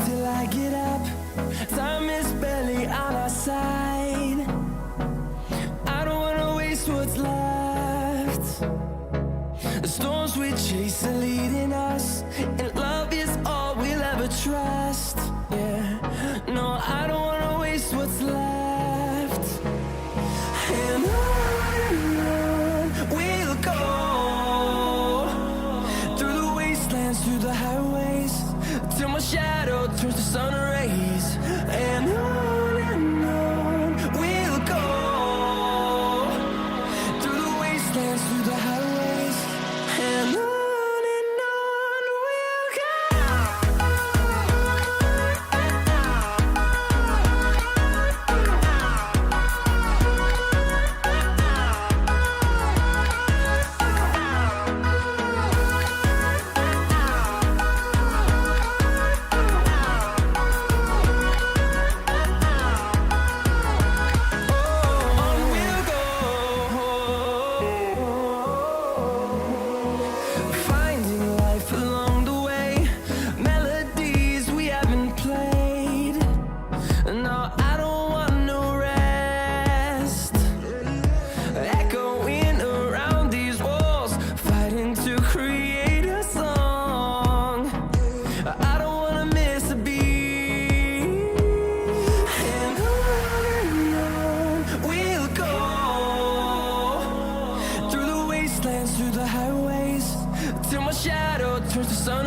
till I get up. Time is barely on our side. I don't wanna waste what's left. The storms we chase are leading us, and love is all we'll ever trust. Yeah, no, I don't wanna waste what's left. And on we'll go, through the wastelands, through the highways, till my shadow turns to sun rays. And on we'll go, through the wastelands, through the highways, and on we'll go. Finding life along the way, melodies we haven't played. No, I don't want no rest. Echoing around these walls, fighting to create a song. I don't wanna miss a beat. And on we'll go, through the wastelands, through the highways, till my shadow turns to sun